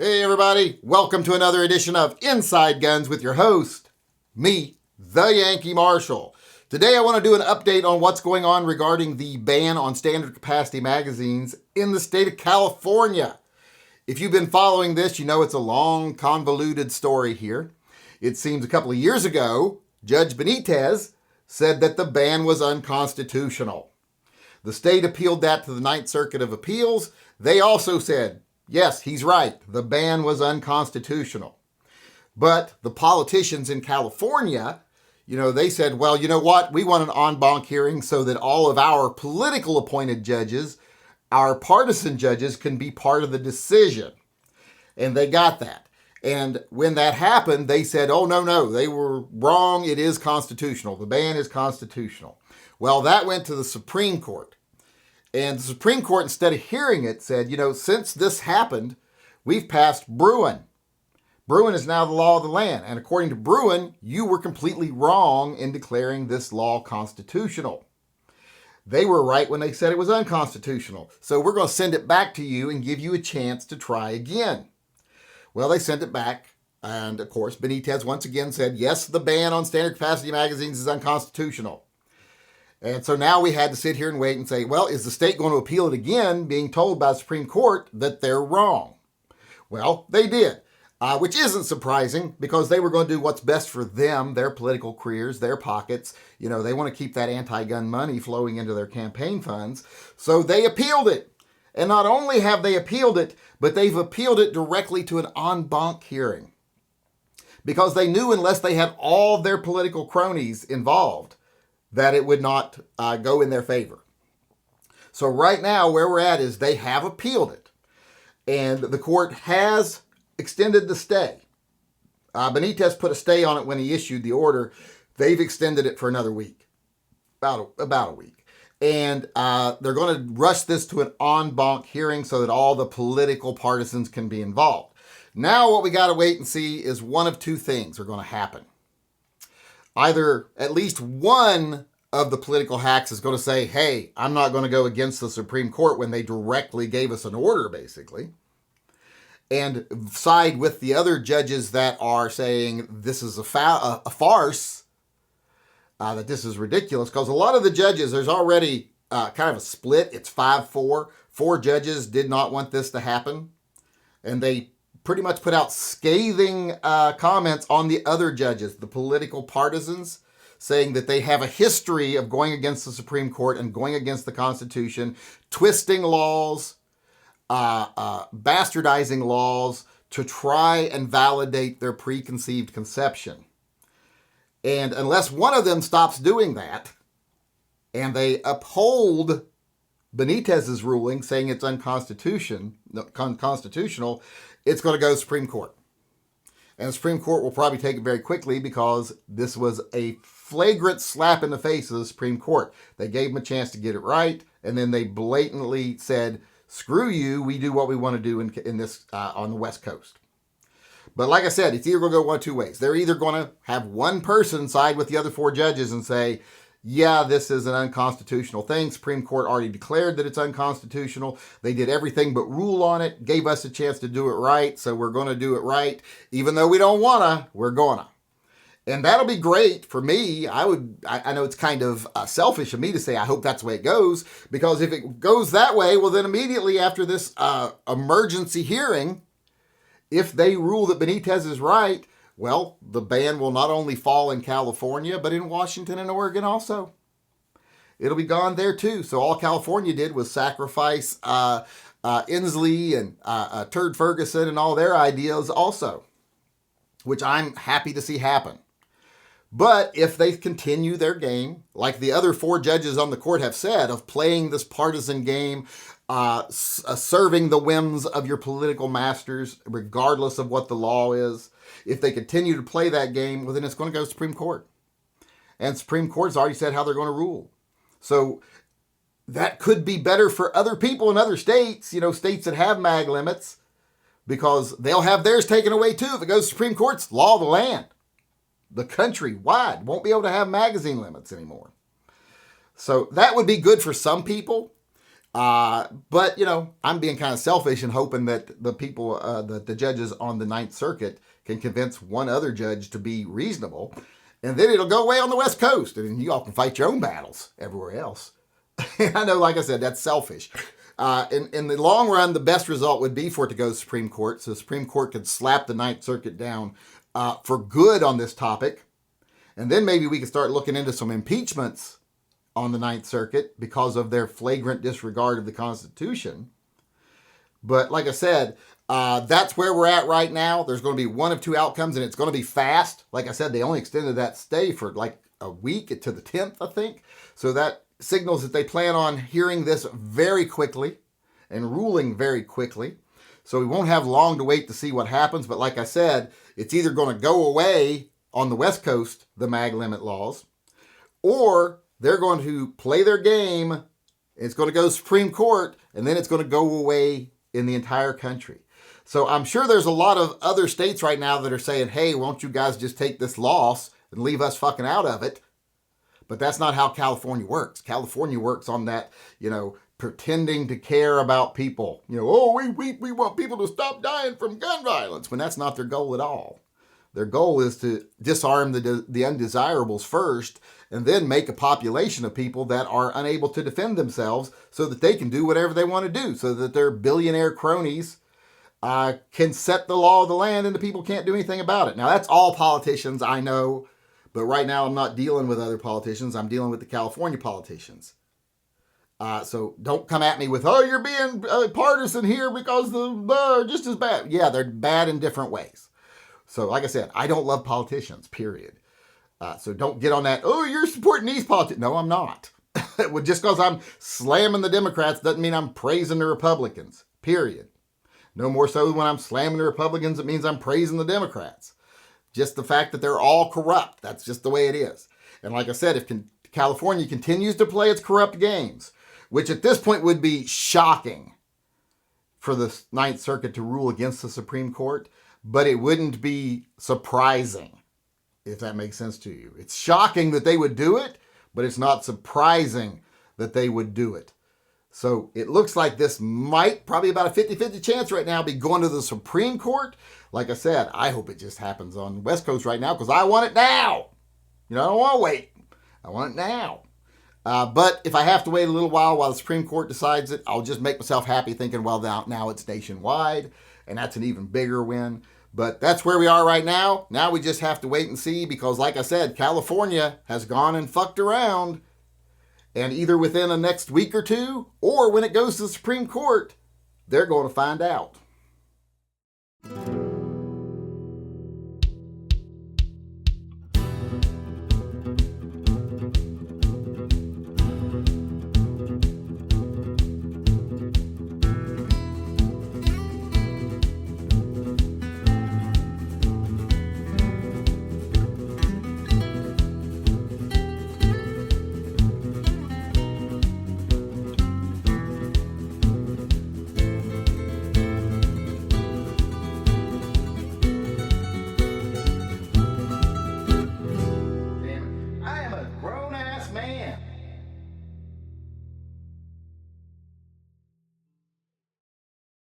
Hey everybody, welcome to another edition of Inside Guns with your host, me, the Yankee Marshal. Today I want to do an update on what's going on regarding the ban on standard capacity magazines in the state of California. If you've been following this, you know it's a long, convoluted story here. It seems a couple of years ago, Judge Benitez said that the ban was unconstitutional. The state appealed that to the Ninth Circuit of Appeals. They also said, yes, he's right. The ban was unconstitutional. But the politicians in California, they said, well, you know what? We want an en banc hearing so that all of our political appointed judges, our partisan judges, can be part of the decision. And they got that. And when that happened, they said, oh, no, they were wrong. It is constitutional. The ban is constitutional. Well, that went to the Supreme Court. And the Supreme Court, instead of hearing it, said, since this happened, we've passed Bruin. Bruin is now the law of the land. And according to Bruin, you were completely wrong in declaring this law constitutional. They were right when they said it was unconstitutional. So we're going to send it back to you and give you a chance to try again. Well, they sent it back. And of course, Benitez once again said, yes, the ban on standard capacity magazines is unconstitutional. And so now we had to sit here and wait and say, well, is the state going to appeal it again, being told by the Supreme Court that they're wrong? Well, they did, which isn't surprising because they were going to do what's best for them, their political careers, their pockets. They want to keep that anti-gun money flowing into their campaign funds. So they appealed it. And not only have they appealed it, but they've appealed it directly to an en banc hearing. Because they knew unless they had all their political cronies involved, that it would not go in their favor. So right now, where we're at is they have appealed it. And the court has extended the stay. Benitez put a stay on it when he issued the order. They've extended it for another week, about a week. And they're going to rush this to an en banc hearing so that all the political partisans can be involved. Now what we got to wait and see is one of two things are going to happen. Either at least one of the political hacks is going to say, hey, I'm not going to go against the Supreme Court when they directly gave us an order, basically, and side with the other judges that are saying this is a farce, that this is ridiculous, because a lot of the judges, there's already kind of a split. It's 5-4. 4 judges did not want this to happen, and they pretty much put out scathing comments on the other judges, the political partisans, saying that they have a history of going against the Supreme Court and going against the Constitution, twisting laws, bastardizing laws to try and validate their preconceived conception. And unless one of them stops doing that, and they uphold Benitez's ruling saying it's unconstitutional, it's going to go to the Supreme Court. And the Supreme Court will probably take it very quickly because this was a flagrant slap in the face of the Supreme Court. They gave them a chance to get it right, and then they blatantly said, screw you, we do what we want to do in this on the West Coast. But like I said, it's either going to go one of two ways. They're either going to have one person side with the other 4 judges and say, yeah, this is an unconstitutional thing. Supreme Court already declared that it's unconstitutional. They did everything but rule on it, gave us a chance to do it right, so we're going to do it right. Even though we don't want to, we're going to. And that'll be great for me. I know it's kind of selfish of me to say I hope that's the way it goes, because if it goes that way, well, then immediately after this emergency hearing, if they rule that Benitez is right, well, the ban will not only fall in California, but in Washington and Oregon also. It'll be gone there too. So all California did was sacrifice Inslee and Turd Ferguson and all their ideas also, which I'm happy to see happen. But if they continue their game, like the other 4 judges on the court have said, of playing this partisan game, serving the whims of your political masters, regardless of what the law is, if they continue to play that game, well, then it's going to go to Supreme Court. And Supreme Court's already said how they're going to rule. So that could be better for other people in other states, states that have mag limits, because they'll have theirs taken away too. If it goes to Supreme Court, it's law of the land. The country wide won't be able to have magazine limits anymore. So that would be good for some people. But, I'm being kind of selfish and hoping that the people, the judges on the Ninth Circuit can convince one other judge to be reasonable. And then it'll go away on the West Coast. And you all can fight your own battles everywhere else. I know, like I said, that's selfish. In the long run, the best result would be for it to go to the Supreme Court. So the Supreme Court could slap the Ninth Circuit down for good on this topic. And then maybe we could start looking into some impeachments on the Ninth Circuit because of their flagrant disregard of the Constitution. But like I said, that's where we're at right now. There's going to be one of two outcomes, and it's going to be fast. Like I said, they only extended that stay for like a week to the 10th, I think. So that signals that they plan on hearing this very quickly and ruling very quickly. So we won't have long to wait to see what happens. But like I said, it's either going to go away on the West Coast, the mag limit laws, or they're going to play their game. It's going to go to the Supreme Court, and then it's going to go away in the entire country. So I'm sure there's a lot of other states right now that are saying, hey, won't you guys just take this loss and leave us fucking out of it? But that's not how California works. California works on that, pretending to care about people. We want people to stop dying from gun violence, when that's not their goal at all. Their goal is to disarm the undesirables first, and then make a population of people that are unable to defend themselves so that they can do whatever they want to do, so that their billionaire cronies can set the law of the land and the people can't do anything about it. Now, that's all politicians, I know, but right now I'm not dealing with other politicians. I'm dealing with the California politicians. So don't come at me with, you're being partisan here because they're just as bad. Yeah, they're bad in different ways. So like I said, I don't love politicians, period. So don't get on that, you're supporting these politicians. No, I'm not. Just because I'm slamming the Democrats doesn't mean I'm praising the Republicans, period. No more so when I'm slamming the Republicans, it means I'm praising the Democrats. Just the fact that they're all corrupt. That's just the way it is. And like I said, if California continues to play its corrupt games, which at this point would be shocking for the Ninth Circuit to rule against the Supreme Court, but it wouldn't be surprising, if that makes sense to you. It's shocking that they would do it, but it's not surprising that they would do it. So it looks like this might, probably about a 50-50 chance right now, be going to the Supreme Court. Like I said, I hope it just happens on the West Coast right now because I want it now. I don't want to wait. I want it now. But if I have to wait a little while the Supreme Court decides it, I'll just make myself happy thinking, well, now it's nationwide, and that's an even bigger win. But that's where we are right now. Now we just have to wait and see because, like I said, California has gone and fucked around. And either within the next week or two, or when it goes to the Supreme Court, they're going to find out.